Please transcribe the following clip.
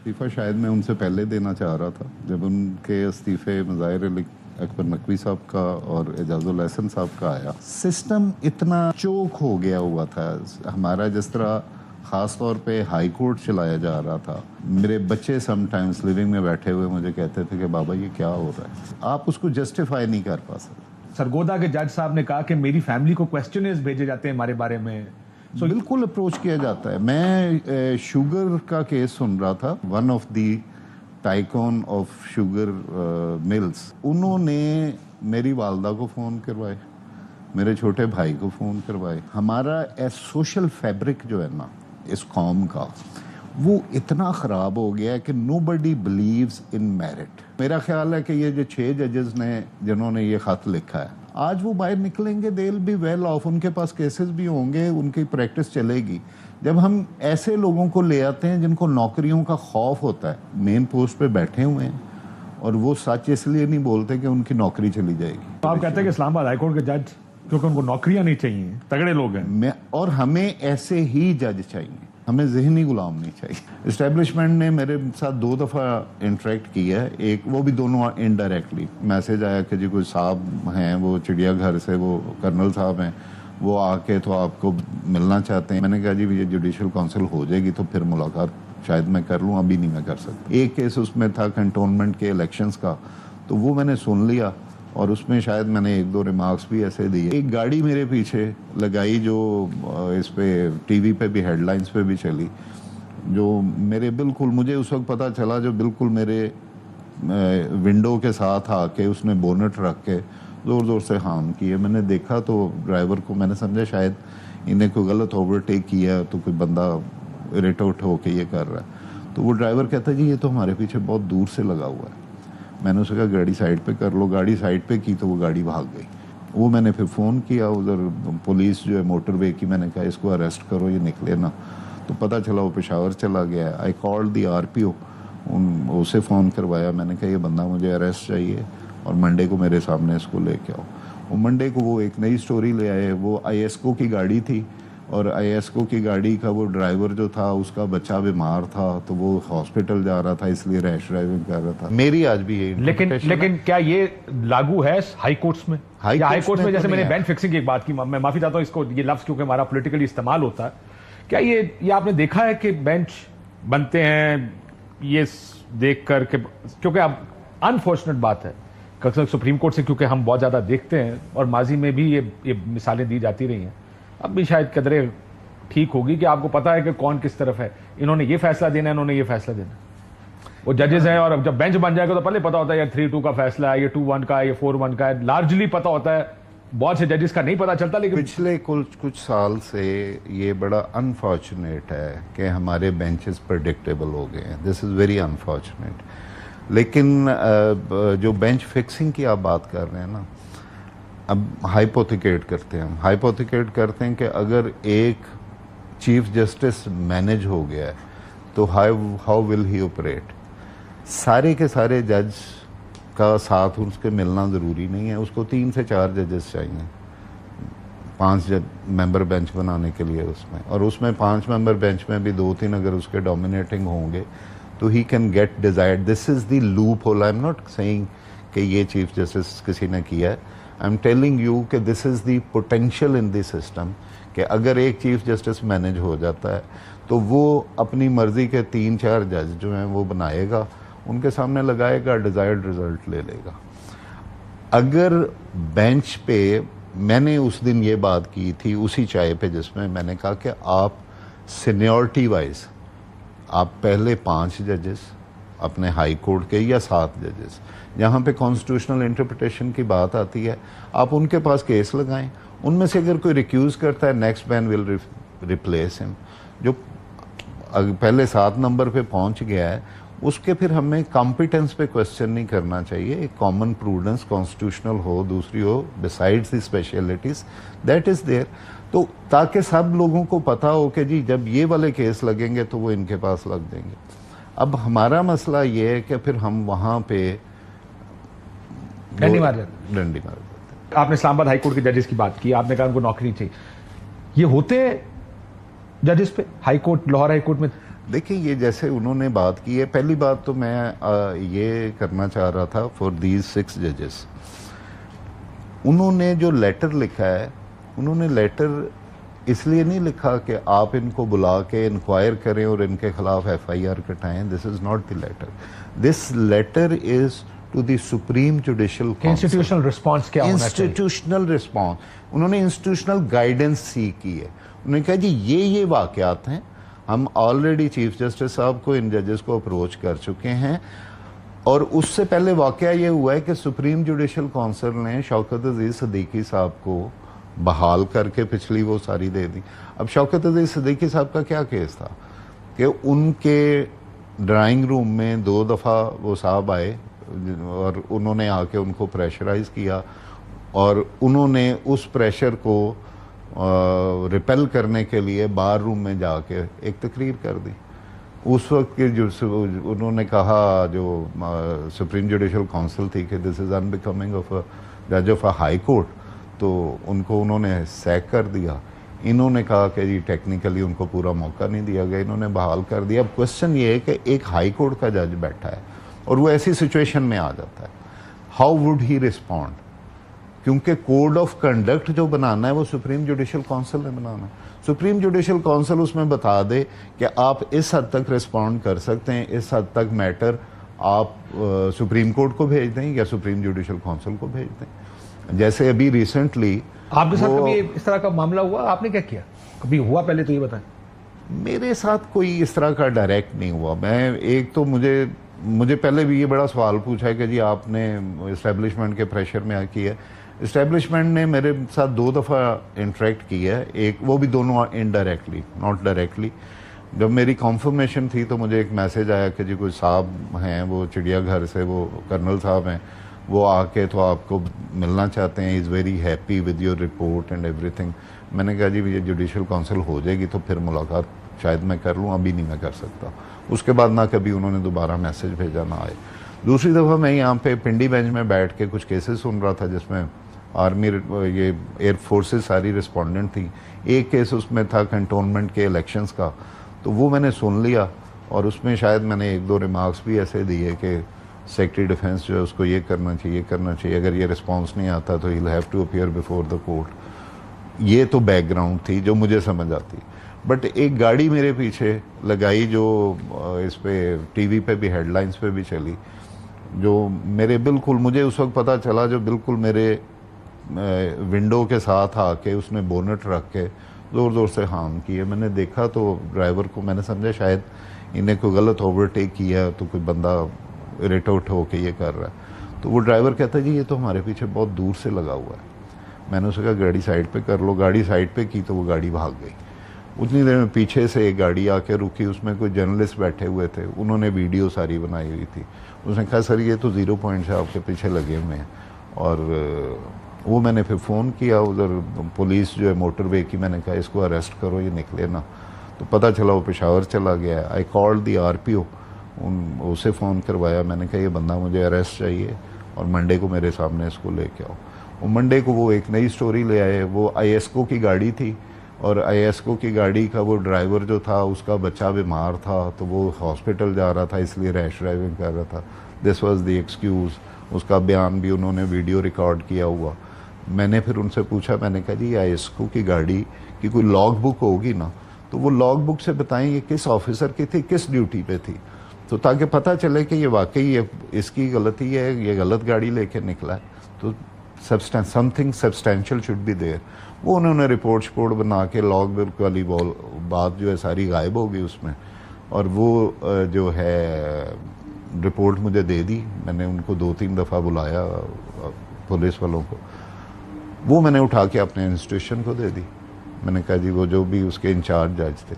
इस्तीफ़ा शायद मैं उनसे पहले देना चाह रहा था, जब उनके इस्तीफ़े मुज़ाहिर अली अकबर नकवी साहब का और एजाजुल एहसन साहब का आया। सिस्टम इतना चोक हो गया हुआ था हमारा, जिस तरह ख़ास तौर पे हाई कोर्ट चलाया जा रहा था। मेरे बच्चे समटाइम्स लिविंग में बैठे हुए मुझे कहते थे कि बाबा ये क्या हो रहा है, आप उसको जस्टिफाई नहीं कर पा सकते। सरगोदा के जज साहब ने कहा कि मेरी फैमिली को क्वेश्चनर्स भेजे जाते हैं हमारे बारे में। बिल्कुल अप्रोच किया जाता है। मैं शुगर का केस सुन रहा था, one of the tycoon of sugar mills, उन्होंने मेरी वालदा को फ़ोन करवाए, मेरे छोटे भाई को फ़ोन करवाए। हमारा सोशल फैब्रिक जो है ना इस कौम का, वो इतना ख़राब हो गया है कि नोबडी बिलीव्स इन मेरिट। मेरा ख्याल है कि ये जो 6 जजेस ने जिन्होंने ये ख़त लिखा है, आज वो बाहर निकलेंगे, they will be well of, उनके पास केसेस भी होंगे, उनकी प्रैक्टिस चलेगी। जब हम ऐसे लोगों को ले आते हैं जिनको नौकरियों का खौफ होता है, मेन पोस्ट पे बैठे हुए हैं, और वो सच इसलिए नहीं बोलते कि उनकी नौकरी चली जाएगी। तो आप कहते हैं कि इस्लामाबाद हाईकोर्ट के जज, क्योंकि उनको नौकरियां नहीं चाहिए, तगड़े लोग हैं, और हमें ऐसे ही जज चाहिए, हमें ज़हनी गुलाम नहीं चाहिए। इस्टेब्लिशमेंट ने मेरे साथ 2 दफ़ा इंटरेक्ट किया है, एक वो भी दोनों इनडायरेक्टली। मैसेज आया कि जी कोई साहब हैं, वो चिड़ियाघर से, वो कर्नल साहब हैं, वो आके तो आपको मिलना चाहते हैं। मैंने कहा जी ये जुडिशल काउंसिल हो जाएगी तो फिर मुलाकात शायद मैं कर लूँ, अभी नहीं मैं कर सकता। एक केस उसमें था कंटोनमेंट के इलेक्शंस का, तो वो मैंने सुन लिया और उसमें शायद मैंने 1-2 रिमार्क्स भी ऐसे दिए। एक गाड़ी मेरे पीछे लगाई जो इस पे टीवी पे भी हेडलाइंस पे भी चली, जो मेरे बिल्कुल, मुझे उस वक्त पता चला, जो बिल्कुल मेरे विंडो के साथ आके उसने बोनट रख के ज़ोर ज़ोर से हार्म किए। मैंने देखा तो ड्राइवर को, मैंने समझा शायद इन्हें कोई गलत ओवरटेक किया, तो कोई बंदा इरिटेट होके ये कर रहा है। तो वो ड्राइवर कहता है जी ये तो हमारे पीछे बहुत दूर से लगा हुआ है। मैंने उससे कहा गाड़ी साइड पे कर लो, गाड़ी साइड पे की तो वो गाड़ी भाग गई। वो मैंने फिर फ़ोन किया उधर पुलिस जो है मोटरवे की, मैंने कहा इसको अरेस्ट करो, ये निकले ना। तो पता चला वो पेशावर चला गया। आई कॉल्ड दी आरपीओ, उसे फ़ोन करवाया, मैंने कहा ये बंदा मुझे अरेस्ट चाहिए और मंडे को मेरे सामने इसको लेके आओ। वो मंडे को वो एक नई स्टोरी ले आए। वो आईएसको की गाड़ी थी और आईएसको की गाड़ी का वो ड्राइवर जो था उसका बच्चा बीमार था, तो वो हॉस्पिटल जा रहा था, इसलिए रैश ड्राइविंग कर रहा था। मेरी आज भी यही लेकिन क्या ये लागू है हाई कोर्ट्स में? हाई कोर्ट्स में जैसे मैंने बेंच फिक्सिंग की एक बात की, मैं माफी चाहता हूं इसको, ये लफ्ज क्योंकि हमारा पॉलिटिकली इस्तेमाल होता है, क्या ये आपने देखा है कि बेंच बनते हैं ये देख कर के, क्योंकि अब अनफॉर्चुनेट बात है सुप्रीम कोर्ट से, क्योंकि हम बहुत ज्यादा देखते हैं और माजी में भी ये मिसालें दी जाती रही हैं, अब भी शायद कदरे ठीक होगी कि आपको पता है कि कौन किस तरफ है, इन्होंने ये फैसला देना है, इन्होंने ये फैसला देना। वो जजेस हैं और अब जब बेंच बन जाएगा तो पहले पता होता है ये 3-2 का फैसला है, ये 2-1 का है, ये 4-1 का है, लार्जली पता होता है। बहुत से जजेस का नहीं पता चलता। लेकिन पिछले कुछ साल से ये बड़ा अनफॉर्चुनेट है कि हमारे बेंचेस प्रेडिक्टेबल हो गए हैं। This is very unfortunate. लेकिन जो बेंच फिक्सिंग की आप बात कर रहे हैं ना, अब हाइपोथिकेट करते हैं, हम हाइपोथिकेट करते हैं कि अगर एक चीफ जस्टिस मैनेज हो गया है तो हाउ विल ही ऑपरेट। सारे के सारे जज का साथ उसके मिलना ज़रूरी नहीं है, उसको 3 से 4 जजेस चाहिए 5 मेंबर बेंच बनाने के लिए उसमें, और उसमें 5 मेंबर बेंच में भी 2-3 अगर उसके डोमिनेटिंग होंगे तो he can get desired. This is the loop hole. I am not saying कि ये चीफ जस्टिस किसी ने किया है, आई एम टेलिंग यू कि this is the potential in the system कि अगर एक चीफ जस्टिस मैनेज हो जाता है तो वो अपनी मर्जी के 3-4 जज जो हैं वो बनाएगा, उनके सामने लगाएगा, डिज़ायर्ड रिजल्ट ले लेगा। अगर बेंच पे, मैंने उस दिन ये बात की थी उसी चाय पे जिसमें मैंने कहा कि आप सीनियरिटी वाइज आप पहले 5 जजेस अपने हाई कोर्ट के या 7 जजेस, जहाँ पे कॉन्स्टिट्यूशनल इंटरप्रिटेशन की बात आती है, आप उनके पास केस लगाएं। उनमें से अगर कोई रिक्यूज़ करता है, next man will replace him. जो पहले 7 नंबर पे पहुंच गया है उसके फिर हमें कॉम्पिटेंस पे क्वेश्चन नहीं करना चाहिए। एक कॉमन प्रूडेंस कॉन्स्टिट्यूशनल हो, दूसरी हो besides the specialties that is there, तो ताकि सब लोगों को पता हो कि जी जब ये वाले केस लगेंगे तो वो इनके पास लग देंगे। अब हमारा मसला ये है कि फिर हम वहाँ पे डंडी मार जाते। आपने इस्लामाबाद हाईकोर्ट के जजेस की बात की, आपने कहा उनको नौकरी चाहिए, ये होते जजेस पे हाईकोर्ट, लाहौर हाईकोर्ट में? देखिए ये जैसे उन्होंने बात की है, पहली बात तो मैं ये करना चाह रहा था फॉर दीज 6 जजेस, उन्होंने जो लेटर लिखा है, उन्होंने लेटर इसलिए नहीं लिखा कि आप इनको बुला के इंक्वायर करें और इनके खिलाफ FIR कटाएं। This is not the letter. This letter is to the supreme judicial council. Institutional response क्या होना चाहिए? इंस्टीट्यूशनल रिस्पांस, उन्होंने इंस्टीट्यूशनल गाइडेंस सी की है। उन्होंने कहा जी ये वाकयात हैं, हम ऑलरेडी चीफ जस्टिस साहब को, इन जजेस को अप्रोच कर चुके हैं, और उससे पहले वाकया ये हुआ है कि सुप्रीम जुडिशियल काउंसिल ने शौकत अजीज सिद्दीकी साहब को बहाल करके पिछली वो सारी दे दी। अब शौकत अजीज सिद्दीकी साहब का क्या केस था कि उनके ड्राइंग रूम में 2 दफ़ा वो साहब आए और उन्होंने आके उनको प्रेशराइज किया, और उन्होंने उस प्रेशर को रिपेल करने के लिए बार रूम में जाके एक तकरीर कर दी। उस वक्त के जो उन्होंने कहा, जो सुप्रीम जुडिशियल काउंसिल थी, कि this is unbecoming of a जज ऑफ अ हाई कोर्ट, तो उनको उन्होंने सैक कर दिया। इन्होंने कहा कि जी टेक्निकली उनको पूरा मौका नहीं दिया गया, इन्होंने बहाल कर दिया। अब क्वेश्चन ये है कि एक हाई कोर्ट का जज बैठा है और वो ऐसी सिचुएशन में आ जाता है, हाउ वुड ही रिस्पॉन्ड? क्योंकि कोड ऑफ कंडक्ट जो बनाना है वो सुप्रीम जुडिशियल काउंसिल ने बनाना है। सुप्रीम जुडिशियल काउंसिल उसमें बता दे कि आप इस हद तक रिस्पॉन्ड कर सकते हैं, इस हद तक मैटर आप सुप्रीम कोर्ट को भेज दें या सुप्रीम जुडिशियल काउंसिल को भेज दें। जैसे अभी रिसेंटली आपके साथ कभी इस तरह का मामला हुआ? आपने क्या किया? कभी हुआ? पहले तो ये बताएं। मेरे साथ कोई इस तरह का डायरेक्ट नहीं हुआ। मैं एक तो मुझे पहले भी ये बड़ा सवाल पूछा है कि जी आपने इस्टेब्लिशमेंट के प्रेशर में किया। इस्टेब्लिशमेंट ने मेरे साथ 2 दफ़ा इंटरेक्ट किया है, एक वो भी दोनों इनडायरेक्टली, नॉट डायरेक्टली। जब मेरी कॉन्फर्मेशन थी तो मुझे एक मैसेज आया कि जी कोई साहब हैं, वो चिड़ियाघर से, वो कर्नल साहब हैं, वो आके तो आपको मिलना चाहते हैं, is very happy with your report and everything. मैंने कहा जी ये जुडिशियल काउंसिल हो जाएगी तो फिर मुलाकात शायद मैं कर लूँ, अभी नहीं मैं कर सकता। उसके बाद ना कभी उन्होंने दोबारा मैसेज भेजा ना आए। दूसरी दफ़ा मैं यहाँ पे पिंडी बेंच में बैठ के कुछ केसेस सुन रहा था जिसमें आर्मी, ये एयर फोर्सेस सारी रिस्पोंडेंट थी। एक केस उसमें था कंटोनमेंट के इलेक्शंस का, तो वो मैंने सुन लिया और उसमें शायद मैंने 1-2 रिमार्क्स भी ऐसे दिए कि सेक्रेटरी डिफेंस जो है उसको ये करना चाहिए, अगर ये रिस्पांस नहीं आता तो he will have to appear before the court. ये तो बैकग्राउंड थी जो मुझे समझ आती। बट एक गाड़ी मेरे पीछे लगाई जो इस पे टीवी पे भी, हेडलाइंस पे भी चली, जो मेरे बिल्कुल, मुझे उस वक्त पता चला, जो बिल्कुल मेरे विंडो के साथ आके उसने बोनट रख के ज़ोर ज़ोर से हार्म किए। मैंने देखा तो ड्राइवर को, मैंने समझा शायद इन्हें कोई गलत ओवरटेक किया, तो कोई बंदा रेट आउट होके ये कर रहा है। तो वो ड्राइवर कहता है जी ये तो हमारे पीछे बहुत दूर से लगा हुआ है। मैंने उससे कहा गाड़ी साइड पे कर लो। गाड़ी साइड पे की तो वो गाड़ी भाग गई। उतनी देर में पीछे से एक गाड़ी आके रुकी, उसमें कोई जर्नलिस्ट बैठे हुए थे, उन्होंने वीडियो सारी बनाई हुई थी। उसने कहा सर ये तो 0 पॉइंट से आपके पीछे लगे हुए हैं। और वो मैंने फिर फ़ोन किया उधर पुलिस जो है मोटरवे की, मैंने कहा इसको अरेस्ट करो, ये निकले ना। तो पता चला वो पेशावर चला गया। आई कॉल्ड दी RPO, उसे फ़ोन करवाया। मैंने कहा ये बंदा मुझे अरेस्ट चाहिए और मंडे को मेरे सामने इसको लेके आओ। वो मंडे को वो एक नई स्टोरी ले आए। वो ISCO की गाड़ी थी और ISCO की गाड़ी का वो ड्राइवर जो था उसका बच्चा बीमार था, तो वो हॉस्पिटल जा रहा था, इसलिए रैश ड्राइविंग कर रहा था। This was the excuse. उसका बयान भी उन्होंने वीडियो रिकॉर्ड किया हुआ। मैंने फिर उनसे पूछा, मैंने कहा जी ISCO की गाड़ी की कोई लॉग बुक होगी ना, तो वो लॉग बुक से बताएं ये किस ऑफिसर की थी, किस ड्यूटी पे थी, तो ताकि पता चले कि ये वाकई ये इसकी गलती है, ये गलत गाड़ी लेके निकला है, तो something substantial should be there. वो उन्होंने रिपोर्ट बना के लॉग बुक वाली बात जो है सारी गायब हो गई उसमें, और वो जो है रिपोर्ट मुझे दे दी। मैंने उनको 2-3 दफ़ा बुलाया पुलिस वालों को, वो मैंने उठा के अपने इंस्टीट्यूशन को दे दी। मैंने कहा जी वो जो भी उसके इंचार्ज जज थे